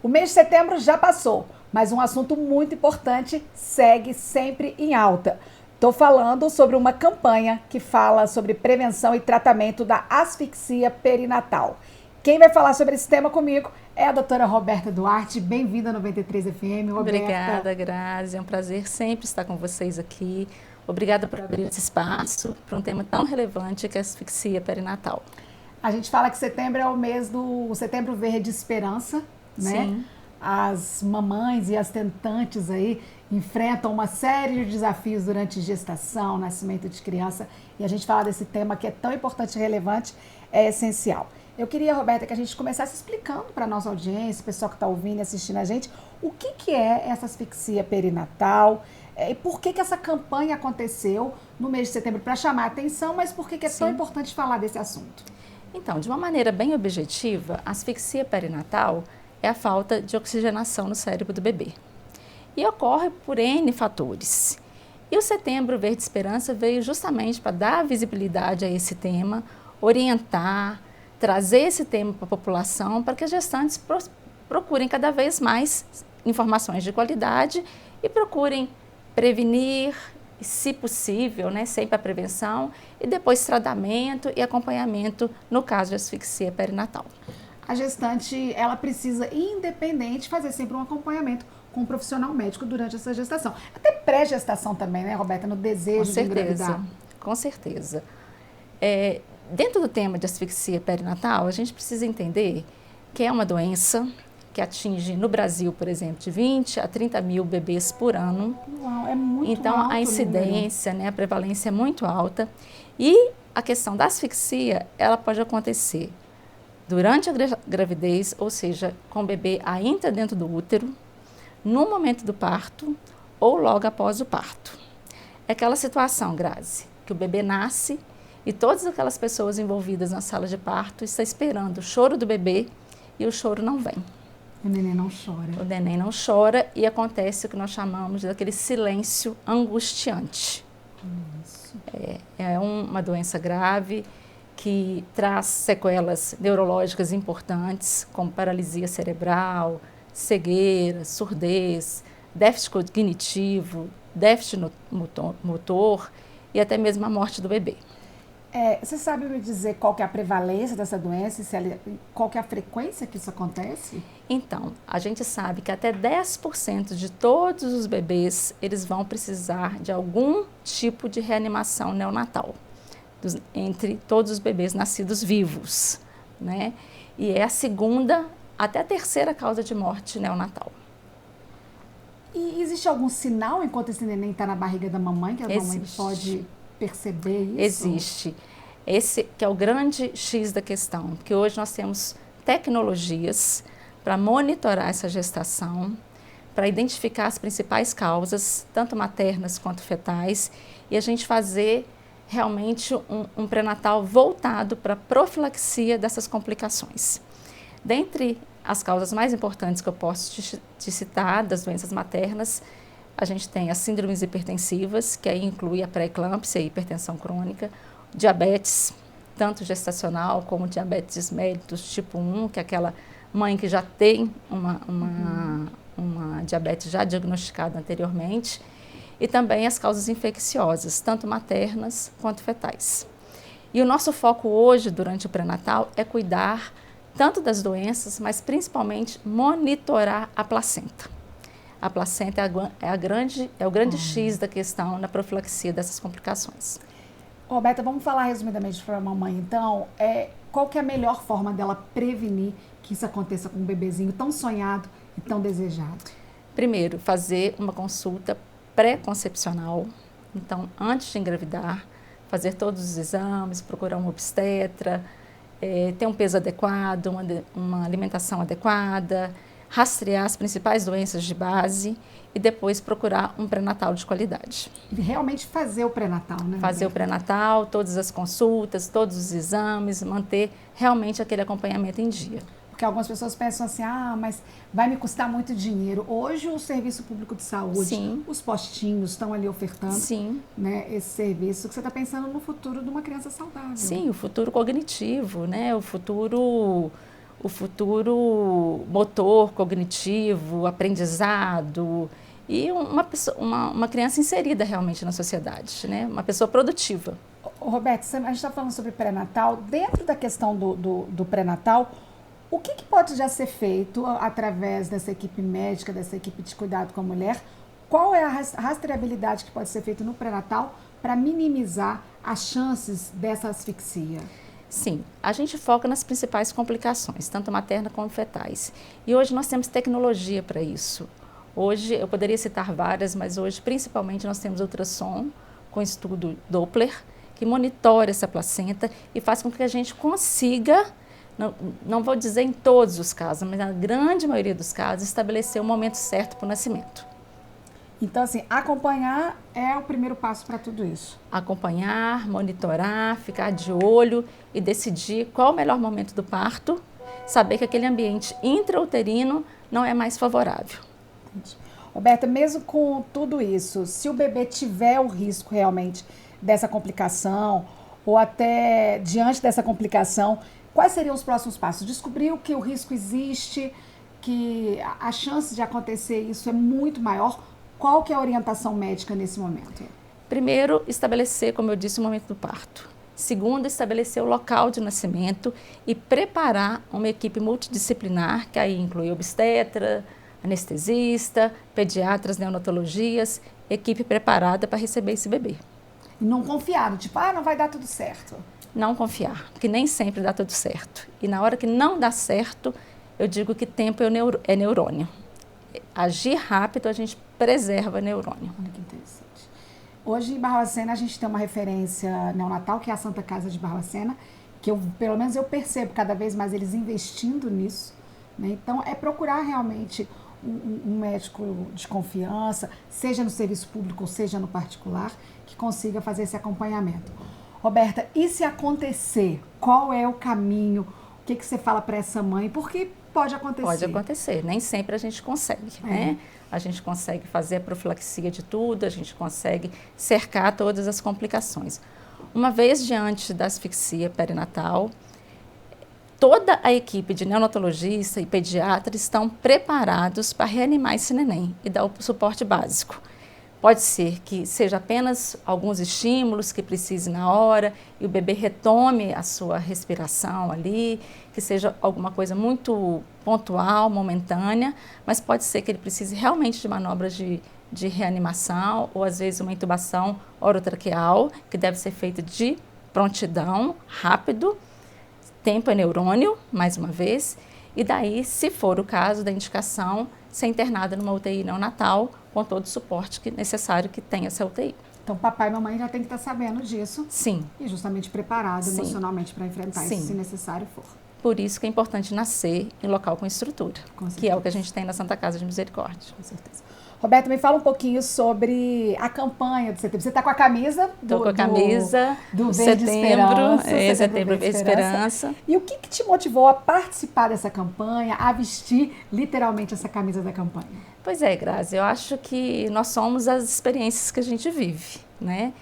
O mês de setembro já passou, mas um assunto muito importante segue sempre em alta. Estou falando sobre uma campanha que fala sobre prevenção e tratamento da asfixia perinatal. Quem vai falar sobre esse tema comigo é a doutora Roberta Duarte. Bem-vinda à 93 FM, Roberta. Obrigada, Grazi. É um prazer sempre estar com vocês aqui. Obrigada por abrir esse espaço para um tema tão relevante que é a asfixia perinatal. A gente fala que setembro é o mês do Setembro Verde Esperança, né? Sim. As mamães e as tentantes aí enfrentam uma série de desafios durante gestação, nascimento de criança, e a gente falar desse tema que é tão importante e relevante, é essencial. Eu queria, Roberta, que a gente começasse explicando para a nossa audiência, o pessoal que está ouvindo e assistindo a gente, o que é essa asfixia perinatal e por que essa campanha aconteceu no mês de setembro para chamar a atenção, mas por que é tão importante falar desse assunto? Então, de uma maneira bem objetiva, a asfixia perinatal é a falta de oxigenação no cérebro do bebê. E ocorre por N fatores. E o Setembro Verde Esperança veio justamente para dar visibilidade a esse tema, orientar, trazer esse tema para a população, para que as gestantes procurem cada vez mais informações de qualidade e procurem prevenir, se possível, né, sempre a prevenção, e depois tratamento e acompanhamento no caso de asfixia perinatal. A gestante, ela precisa, independente, fazer sempre um acompanhamento com um profissional médico durante essa gestação. Até pré-gestação também, né, Roberta, no desejo de engravidar. Com certeza. Dentro do tema de asfixia perinatal, a gente precisa entender que é uma doença que atinge no Brasil, por exemplo, de 20 a 30 mil bebês por ano. Uau, é muito então, alto a incidência, né, a prevalência é muito alta. E a questão da asfixia, ela pode acontecer durante a gravidez, ou seja, com o bebê ainda dentro do útero, no momento do parto ou logo após o parto. É aquela situação, Grazi, que o bebê nasce e todas aquelas pessoas envolvidas na sala de parto estão esperando o choro do bebê e o choro não vem. O neném não chora. O neném não chora e acontece o que nós chamamos daquele silêncio angustiante. Isso. É uma doença grave que traz sequelas neurológicas importantes, como paralisia cerebral, cegueira, surdez, déficit cognitivo, déficit motor e até mesmo a morte do bebê. Você sabe me dizer qual que é a prevalência dessa doença e qual que é a frequência que isso acontece? Então, a gente sabe que até 10% de todos os bebês, eles vão precisar de algum tipo de reanimação neonatal, entre todos os bebês nascidos vivos, né? E é a segunda até a terceira causa de morte neonatal. E existe algum sinal enquanto esse neném está na barriga da mamãe, que a mamãe pode perceber isso? Existe. Esse que é o grande X da questão, porque hoje nós temos tecnologias para monitorar essa gestação, para identificar as principais causas, tanto maternas quanto fetais, e a gente fazer realmente um pré-natal voltado para a profilaxia dessas complicações. Dentre as causas mais importantes que eu posso te citar das doenças maternas, a gente tem as síndromes hipertensivas, que aí inclui a pré-eclâmpsia e hipertensão crônica, diabetes, tanto gestacional como diabetes mellitus tipo 1, que é aquela mãe que já tem uma diabetes já diagnosticada anteriormente, e também as causas infecciosas, tanto maternas quanto fetais. E o nosso foco hoje, durante o pré-natal, é cuidar tanto das doenças, mas principalmente monitorar a placenta. A placenta é o grande X da questão na profilaxia dessas complicações. Roberta, vamos falar resumidamente para a mamãe, então, qual que é a melhor forma dela prevenir que isso aconteça com um bebezinho tão sonhado e tão desejado? Primeiro, fazer uma consulta pré-concepcional, então, antes de engravidar, fazer todos os exames, procurar um obstetra, ter um peso adequado, uma alimentação adequada, rastrear as principais doenças de base e depois procurar um pré-natal de qualidade. E realmente fazer o pré-natal, né? Fazer o pré-natal, todas as consultas, todos os exames, manter realmente aquele acompanhamento em dia. Porque algumas pessoas pensam assim, mas vai me custar muito dinheiro. Hoje o Serviço Público de Saúde, Sim. Os postinhos estão ali ofertando, Sim. Né, esse serviço, que você está pensando no futuro de uma criança saudável. Sim, o futuro cognitivo, né? O futuro o futuro motor, cognitivo, aprendizado e uma criança inserida realmente na sociedade, né? Uma pessoa produtiva. Roberto, a gente está falando sobre pré-natal. Dentro da questão do pré-natal, o que pode já ser feito através dessa equipe médica, dessa equipe de cuidado com a mulher? Qual é a rastreabilidade que pode ser feita no pré-natal para minimizar as chances dessa asfixia? Sim, a gente foca nas principais complicações, tanto materna como fetais. E hoje nós temos tecnologia para isso. Hoje, eu poderia citar várias, mas hoje principalmente nós temos ultrassom com estudo Doppler, que monitora essa placenta e faz com que a gente consiga, não vou dizer em todos os casos, mas na grande maioria dos casos, estabelecer o momento certo para o nascimento. Então, assim, acompanhar é o primeiro passo para tudo isso. Acompanhar, monitorar, ficar de olho e decidir qual o melhor momento do parto, saber que aquele ambiente intrauterino não é mais favorável. Entendi. Roberta, mesmo com tudo isso, se o bebê tiver o risco realmente dessa complicação, ou até diante dessa complicação, quais seriam os próximos passos? Descobriu que o risco existe, que a chance de acontecer isso é muito maior. Qual que é a orientação médica nesse momento? Primeiro, estabelecer, como eu disse, o momento do parto. Segundo, estabelecer o local de nascimento e preparar uma equipe multidisciplinar, que aí inclui obstetra, anestesista, pediatras, neonatologias, equipe preparada para receber esse bebê. E não confiar, tipo, não vai dar tudo certo. Não confiar, porque nem sempre dá tudo certo. E na hora que não dá certo, eu digo que tempo é neurônio. Agir rápido, a gente preserva neurônio. Olha que interessante. Hoje em Barbacena a gente tem uma referência neonatal, que é a Santa Casa de Barbacena, que pelo menos eu percebo cada vez mais eles investindo nisso, né? Então é procurar realmente um médico de confiança, seja no serviço público ou seja no particular, que consiga fazer esse acompanhamento. Roberta, e se acontecer, qual é o caminho? O que você fala para essa mãe? Porque pode acontecer. Pode acontecer, nem sempre a gente consegue, né? A gente consegue fazer a profilaxia de tudo, a gente consegue cercar todas as complicações. Uma vez diante da asfixia perinatal, toda a equipe de neonatologista e pediatra estão preparados para reanimar esse neném e dar o suporte básico. Pode ser que seja apenas alguns estímulos que precise na hora e o bebê retome a sua respiração ali, que seja alguma coisa muito pontual, momentânea, mas pode ser que ele precise realmente de manobras de reanimação ou às vezes uma intubação orotraqueal, que deve ser feita de prontidão, rápido, tempo é neurônio, mais uma vez, e daí, se for o caso da indicação, ser internada numa UTI neonatal com todo o suporte necessário que tenha essa UTI. Então, papai e mamãe já tem que estar sabendo disso. Sim. E justamente preparado Sim. emocionalmente para enfrentar Sim. isso, se necessário for. Por isso que é importante nascer em local com estrutura, que é o que a gente tem na Santa Casa de Misericórdia. Com certeza. Roberto, me fala um pouquinho sobre a campanha do setembro. Você está com a camisa Estou com a camisa do Verde Esperança. Setembro Verde Esperança. E o que te motivou a participar dessa campanha, a vestir literalmente essa camisa da campanha? Pois é, Grazi, eu acho que nós somos as experiências que a gente vive, né?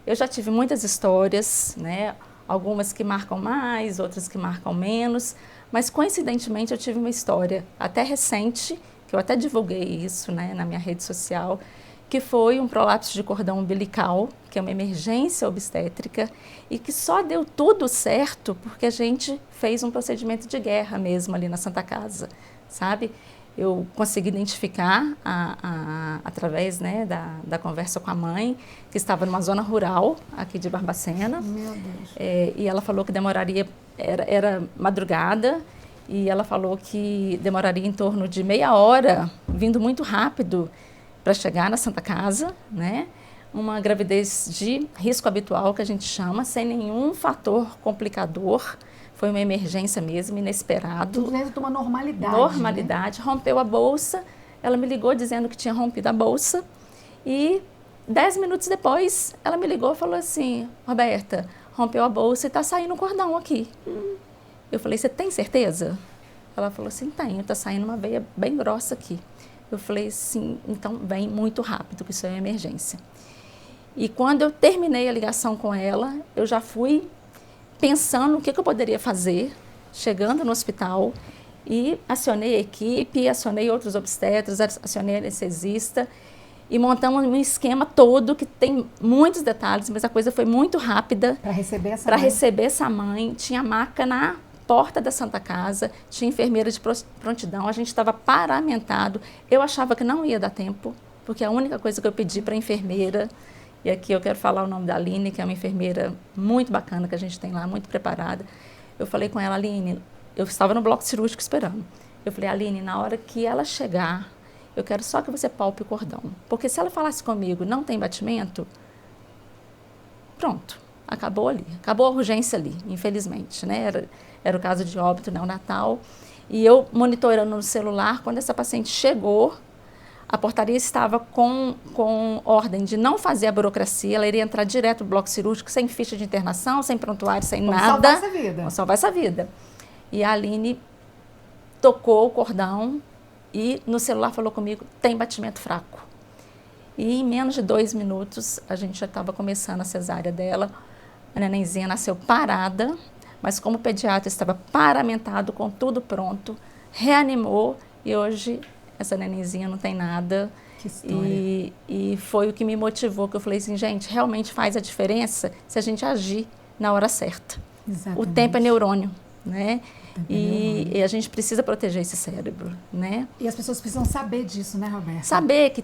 Eu já tive muitas histórias, né? Algumas que marcam mais, outras que marcam menos, mas coincidentemente eu tive uma história até recente, que eu até divulguei isso, né, na minha rede social, que foi um prolapso de cordão umbilical, que é uma emergência obstétrica e que só deu tudo certo porque a gente fez um procedimento de guerra mesmo ali na Santa Casa, sabe? Eu consegui identificar através, né, da conversa com a mãe, que estava numa zona rural aqui de Barbacena. Meu Deus. E ela falou que demoraria, era madrugada, e ela falou que demoraria em torno de meia hora, vindo muito rápido para chegar na Santa Casa, né? Uma gravidez de risco habitual, que a gente chama, sem nenhum fator complicador. Foi uma emergência mesmo, inesperado. Tudo dentro de uma normalidade. Normalidade. Né? Rompeu a bolsa. Ela me ligou dizendo que tinha rompido a bolsa. E 10 minutos depois, ela me ligou e falou assim: Roberta, rompeu a bolsa e está saindo um cordão aqui. Eu falei: você tem certeza? Ela falou assim: tenho, está saindo uma veia bem grossa aqui. Eu falei: sim, então vem muito rápido, que isso é uma emergência. E quando eu terminei a ligação com ela, eu já fui pensando o que eu poderia fazer, chegando no hospital, e acionei a equipe, acionei outros obstetras, acionei a anestesista, e montamos um esquema todo que tem muitos detalhes, mas a coisa foi muito rápida. Para receber essa Para mãe. receber essa mãe, tinha maca na porta da Santa Casa, tinha enfermeira de prontidão, a gente estava paramentado. Eu achava que não ia dar tempo, porque a única coisa que eu pedi para a enfermeira, e aqui eu quero falar o nome da Aline, que é uma enfermeira muito bacana que a gente tem lá, muito preparada. Eu falei com ela, Aline, eu estava no bloco cirúrgico esperando. Eu falei, Aline, na hora que ela chegar, eu quero só que você palpe o cordão. Porque se ela falasse comigo, não tem batimento, pronto, acabou ali. Acabou a urgência ali, infelizmente, né? Era o caso de óbito neonatal. E eu monitorando no celular, quando essa paciente chegou, a portaria estava com ordem de não fazer a burocracia, ela iria entrar direto no bloco cirúrgico, sem ficha de internação, sem prontuário, sem nada. Salvar essa vida. Vamos salvar essa vida. E a Aline tocou o cordão e no celular falou comigo, tem batimento fraco. E em menos de 2 minutos, a gente já estava começando a cesárea dela. A nenenzinha nasceu parada, mas como o pediatra estava paramentado, com tudo pronto, reanimou e hoje essa nenenzinha não tem nada. Que história. E foi o que me motivou, que eu falei assim, gente, realmente faz a diferença se a gente agir na hora certa. Exatamente. O tempo é neurônio, né? E a gente precisa proteger esse cérebro, né? E as pessoas precisam saber disso, né, Roberta? Saber que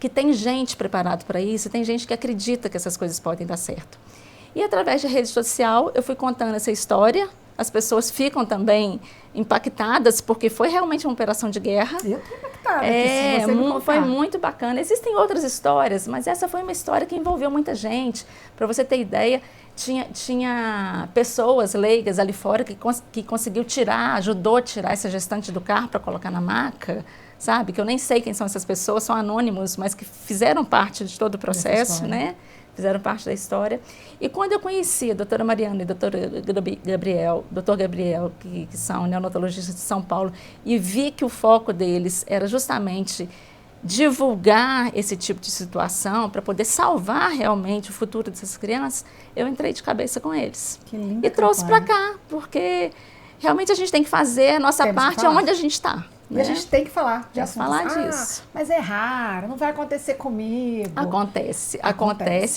tem gente preparada para isso, tem gente que acredita que essas coisas podem dar certo. E através de rede social, eu fui contando essa história, as pessoas ficam também impactadas, porque foi realmente uma operação de guerra. Eu estou impactada. Foi muito bacana. Existem outras histórias, mas essa foi uma história que envolveu muita gente. Para você ter ideia, tinha pessoas leigas ali fora que conseguiu ajudou a tirar essa gestante do carro para colocar na maca, sabe? Que eu nem sei quem são essas pessoas, são anônimos, mas que fizeram parte de todo o processo, né? Fizeram parte da história. E quando eu conheci a doutora Mariana e o doutor Gabriel, que são neonatologistas de São Paulo, e vi que o foco deles era justamente divulgar esse tipo de situação para poder salvar realmente o futuro dessas crianças, eu entrei de cabeça com eles. Que linda e trouxe para cá, porque realmente a gente tem que fazer a nossa parte onde a gente está. E a gente tem que falar de assuntos. Falar disso. Mas é raro, não vai acontecer comigo. Acontece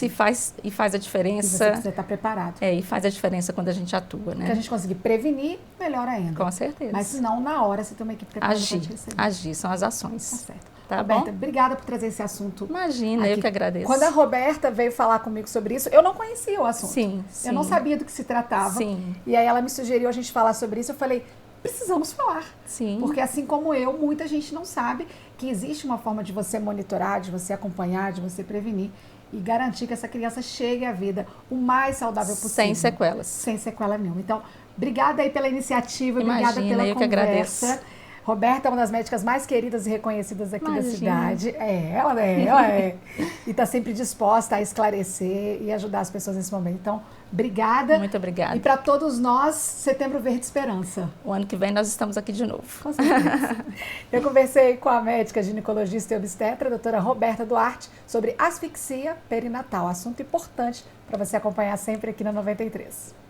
e faz a diferença. E você precisa estar preparado. E faz a diferença quando a gente atua, né? Se a gente conseguir prevenir, melhor ainda. Com certeza. Mas se não, na hora você tem uma equipe preparada para te receber. Agir, são as ações. Tá certo. Tá Roberta, bom? obrigada por trazer esse assunto. Imagina, eu que agradeço. Quando a Roberta veio falar comigo sobre isso, eu não conhecia o assunto. Sim. Eu não sabia do que se tratava. Sim. E aí ela me sugeriu a gente falar sobre isso. Eu falei, precisamos falar. Sim. Porque assim como eu, muita gente não sabe que existe uma forma de você monitorar, de você acompanhar, de você prevenir e garantir que essa criança chegue à vida o mais saudável possível. Sem sequelas. Sem sequela nenhuma. Então, obrigada aí pela iniciativa, obrigada pela eu conversa. Que agradeço. Roberta é uma das médicas mais queridas e reconhecidas aqui da cidade. Ela é. E está sempre disposta a esclarecer e ajudar as pessoas nesse momento. Então, obrigada. Muito obrigada. E para todos nós, Setembro Verde Esperança. O ano que vem nós estamos aqui de novo. Com certeza. Eu conversei com a médica ginecologista e obstetra, a doutora Roberta Duarte, sobre asfixia perinatal. Assunto importante para você acompanhar sempre aqui na 93.